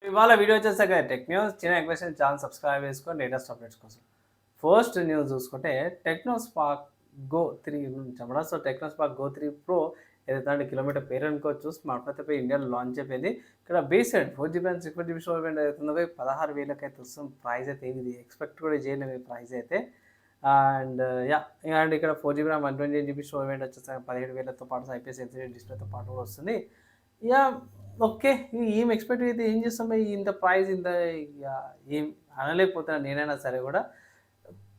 ఇవాళ వీడియో వచ్చేసాక tech news చిన్న ఎక్వేషన్ ఛానల్ సబ్స్క్రైబ్ చేసుకొని లేటెస్ట్ అప్డేట్స్ కోసం. ఫస్ట్ న్యూస్ చూసుకుంటే టెక్నో స్పార్క్ గో 3 నుంచి అన్నమాట. So techno spark go 3 pro ఏదైతే కిలోమీటర్ పేరు అనుకోవచ్చు. స్మార్ట్ ఫోన్ అయితే ఇండియాలో లాంచ్ అయిపోయింది. ఇక్కడ base rate 4GB and 64GB storage variant అవుతుందో 16,000కి అయితే వస్తుంది. ప్రైస్ అయితే ఇది ఎక్స్పెక్ట్ కూడా చేయలేము ఈ ప్రైస్ అయితే. అండ్ అండ్ ఇక్కడ 4GB RAM 128GB storage variant వచ్చేసి 17,000తో పాటు ఐపీఎస్ ఎల్సీడీ డిస్ప్లేతో పాటు కూడా వస్తుంది. Yeah okay. ఏం ఎక్స్‌పెక్ట్ అయితే ఏం చేస్తాం భయ్ ఇంత ప్రైస్ ఇంత ఏం అనలేకపోతున్నా నేనైనా సరే గూడా.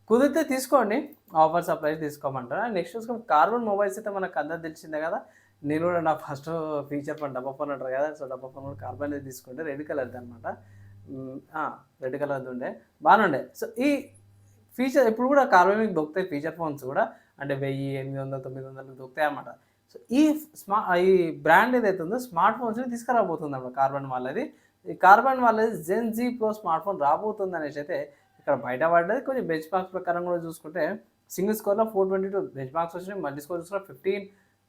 కుదిరితే తీసుకోండి. ఆఫర్ సప్లైస్ తీసుకోమంటారా. నెక్స్ట్ చూసుకుంటే కార్బన్ మొబైల్స్ అయితే మనకు అందరికి తెలిసిందే కదా! నేను కూడా నా ఫస్ట్ ఫీచర్ ఫోన్ డబ్బా ఫోన్ అంటారు కదా! సో డబ్బా ఫోన్ కూడా కార్బన్‌దే తీసుకుంటే రెడ్ కలర్‌ది అనమాట. రెడ్ కలర్‌ది ఉండే బానే ఉండే. సో ఈ ఫీచర్ ఇప్పుడు కూడా కార్బన్ మీకు దొరుకుతాయి ఫీచర్ ఫోన్స్ కూడా. అంటే 1000, 800, 900కి దొరుకుతాయి అన్నమాట. సో ఈ బ్రాండ్ ఏదైతే ఉందో స్మార్ట్ ఫోన్స్‌ని తీసుకురాబోతుందన్నమాట కార్బన్ వాళ్ళది. ఈ కార్బన్ వాళ్ళది జెన్ జీ ప్రో స్మార్ట్ ఫోన్ రాబోతుందనేసి అయితే ఇక్కడ బయట పడ్డది. కొంచెం బెంచ్ మార్క్స్ ప్రకారం కూడా చూసుకుంటే సింగిల్ స్కోర్‌లో 422 బెంచ్ మార్క్స్ వచ్చినాయి. మల్టీ స్కోర్ చూసుకుంటే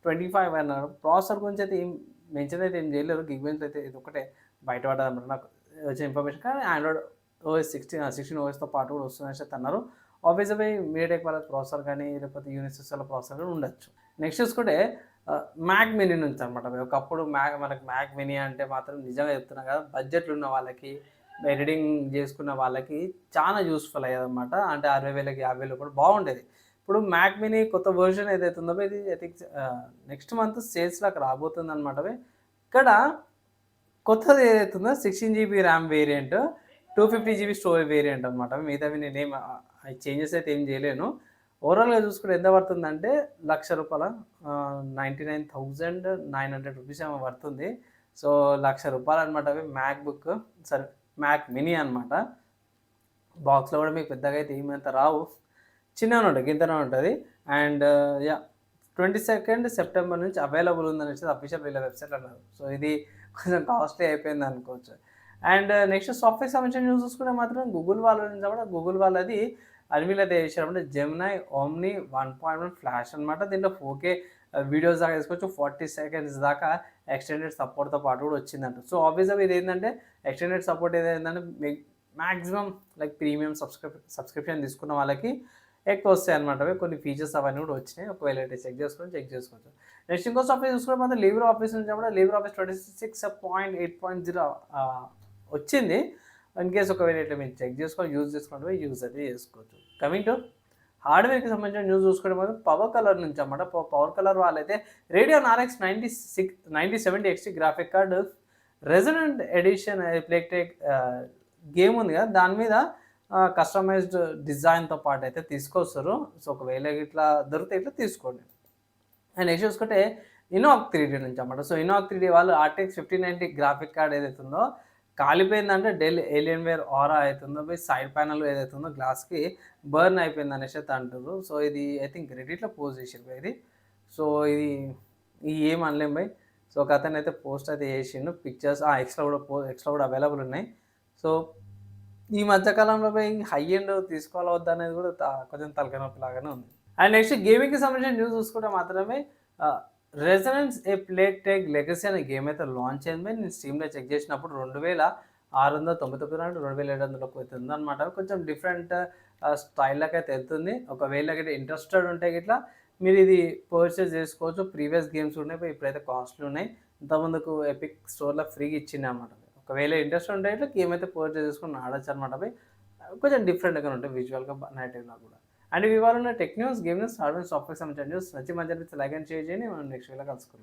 1525 అన్నారు. ప్రాసెసర్ గురించి అయితే ఏం మెన్షన్ అయితే ఏం చేయలేరు. గిగ్బెంచ్ అయితే ఇది ఒకటే బయట పడ్డదన్నమాట నాకు వచ్చిన ఇన్ఫర్మేషన్. కానీ ఆండ్రాయిడ్ ఓఎస్ 16 ఓఎస్‌తో పాటు కూడా వస్తుందనేసి అయితే అన్నారు. ఆబ్వియస్‌లీ మీడియాటెక్ వాళ్ళ ప్రాసెసర్ కానీ లేకపోతే యూనిసిస్ వాళ్ళ ప్రాసెసర్ కూడా ఉండొచ్చు. నెక్స్ట్ చూసుకుంటే మ్యాక్ మినీ నుంచి అనమాట. ఒకప్పుడు మనకు మ్యాక్ మినీ అంటే మాత్రం నిజంగా చెప్తున్నా కదా! బడ్జెట్లు ఉన్న వాళ్ళకి, ఎడిటింగ్ చేసుకున్న వాళ్ళకి చాలా యూస్‌ఫుల్ అయ్యేదన్నమాట. అంటే 60,000కి 50,000 కూడా బాగుండేది. ఇప్పుడు మ్యాక్ మినీ కొత్త వెర్షన్ ఏదైతే ఉందో ఇది ఐ థింక్ నెక్స్ట్ మంత్ సేల్స్‌లోకి రాబోతుందన్నమాట. ఇక్కడ కొత్తది ఏదైతే ఉందో 16GB RAM variant, 250GB storage variant అనమాట. మిగతావి నేనేం చేంజెస్ అయితే ఏం చేయలేను. ఓవరాల్‌గా చూసుకుంటే ఎంత పడుతుందంటే రూ. 1,00,000 ₹99,900 ఏమో పడుతుంది. సో రూ. 1,00,000 అనమాట. అవి మ్యాక్ మినీ అనమాట. బాక్స్‌లో కూడా మీకు పెద్దగా అయితే ఏమంత రావు. చిన్నగానే ఉంటాయి. గింతనే ఉంటది. అండ్ 22 సెప్టెంబర్ నుంచి అవైలబుల్ ఉందనేసి అఫీషియల్ వీళ్ళ వెబ్‌సైట్‌లో అన్నారు. సో ఇది కొంచెం కాస్ట్‌లీ అయిపోయింది అనుకోవచ్చు. అండ్ నెక్స్ట్ సాఫ్ట్‌వేర్ సంబంధించిన న్యూస్ చూసుకుంటే మాత్రం గూగుల్ వాళ్ళ నుంచి కూడా గూగుల్ వాళ్ళది అన్వీల్ అయితే చేశారంటే జెమినై ఓమ్ని 1.1 ఫ్లాష్ అనమాట. దీంట్లో 4K వీడియోస్ దాకా తీసుకోవచ్చు. 40 సెకండ్స్ దాకా ఎక్స్టెండెడ్ సపోర్ట్‌తో పాటు కూడా వచ్చిందంట. సో ఆబ్వియస్‌గా ఇది ఏంటంటే ఎక్స్టెండెడ్ సపోర్ట్ ఏదైందంటే మాక్సిమం లైక్ ప్రీమియం సబ్స్క్రిప్షన్ తీసుకున్న వాళ్ళకి ఎక్కువ వస్తాయన్నమాట. అవి కొన్ని ఫీచర్స్ అవన్నీ కూడా వచ్చినాయి. ఒకవేళ అయితే చెక్ చేసుకోవచ్చు. నెక్స్ట్ ఇంకో సాఫ్ట్‌వేర్ చూసుకుంటే మాత్రం లిబ్రే ఆఫీస్ నుంచి కూడా లిబ్రే ఆఫీస్ 26.8.0 వచ్చింది. ఇన్ కేస్ ఒకవేళ ఇట్లా మీరు చెక్ చేసుకొని యూజ్ అయితే చేసుకోవచ్చు. కమింగ్ టు హార్డ్వేర్‌కి సంబంధించిన న్యూస్ చూసుకుంటే మాత్రం పవర్ కలర్ నుంచి అన్నమాట. పవర్ కలర్ వాళ్ళైతే Radeon RX 9070 XT graphic card resonant edition playtech game ఉంది కదా! దాని మీద కస్టమైజ్డ్ డిజైన్‌తో పాటు అయితే తీసుకొస్తారు. సో ఒకవేళ ఇట్లా దొరికితే ఇట్లా తీసుకోండి. అండ్ నెక్స్ట్ చూసుకుంటే ఇనాక్ 3D నుంచి అన్నమాట. సో ఇనాక్ 3D వాళ్ళు RTX 5090 గ్రాఫిక్ కార్డ్ ఏదైతే ఉందో కాలిపోయిందంటే డెల్ ఏలియన్వేర్ ఆరా అవుతుందో సైడ్ ప్యానల్ ఏదైతే ఉందో గ్లాస్‌కి బర్న్ అయిపోయింది అనేసి అయితే అంటుర్రు. సో ఇది ఐ థింక్ రెడ్డిట్‌లో పోస్ట్ చేసిర్రు ఇది. సో ఇది ఏం అనలేం భయ్. సో ఒకతనైతే పోస్ట్ అయితే చేసిండు. పిక్చర్స్ ఎక్స్‌లో కూడా అవైలబుల్ ఉన్నాయి. సో ఈ మధ్య కాలంలో హై ఎండ్ తీసుకోవాలా వద్దా అనేది కూడా కొంచెం తలకాయ నొప్పి లాగానే ఉంది. అండ్ నెక్స్ట్ గేమింగ్‌కి సంబంధించిన న్యూస్ చూసుకుంటే మాత్రమే రెజొనెన్స్ ఏ ప్లేటెక్ లెగసీ అనే గేమ్ అయితే లాంచ్ అయింది. నేను స్టీమ్‌లో చెక్ చేసినప్పుడు 2,699 నుండి 2,700 అయితే ఉందన్నమాట. కొంచెం డిఫరెంట్ స్టైల్‌లోకి అయితే వెళ్తుంది. ఒకవేళ ఇంట్రెస్టెడ్ ఉంటే గిట్లా మీరు ఇది పర్చేస్ చేసుకోవచ్చు. ప్రీవియస్ గేమ్స్ ఉన్నాయి. ఇప్పుడైతే కాస్ట్‌లీ ఉన్నాయి. ఇంతకుముందుకు ఎపిక్ స్టోర్‌లో ఫ్రీగా ఇచ్చిందన్నమాట. ఒకవేళ ఇంట్రెస్ట్ ఉంటే ఇట్లా గేమ్ అయితే పర్చేస్ చేసుకొని ఆడొచ్చు అనమాట. కొంచెం డిఫరెంట్‌గా ఉంటాయి విజువల్‌గా నేటివ్‌లో కూడా. అండ్ ఇవాళ ఉన్న tech news, game news, hardware, software సంబంధించిన న్యూస్ నచ్చి మంచి లైక్ అండ్ షేర్ చేయండి. మనం నెక్స్ట్ వీడియోలో కలుసుకుందాం.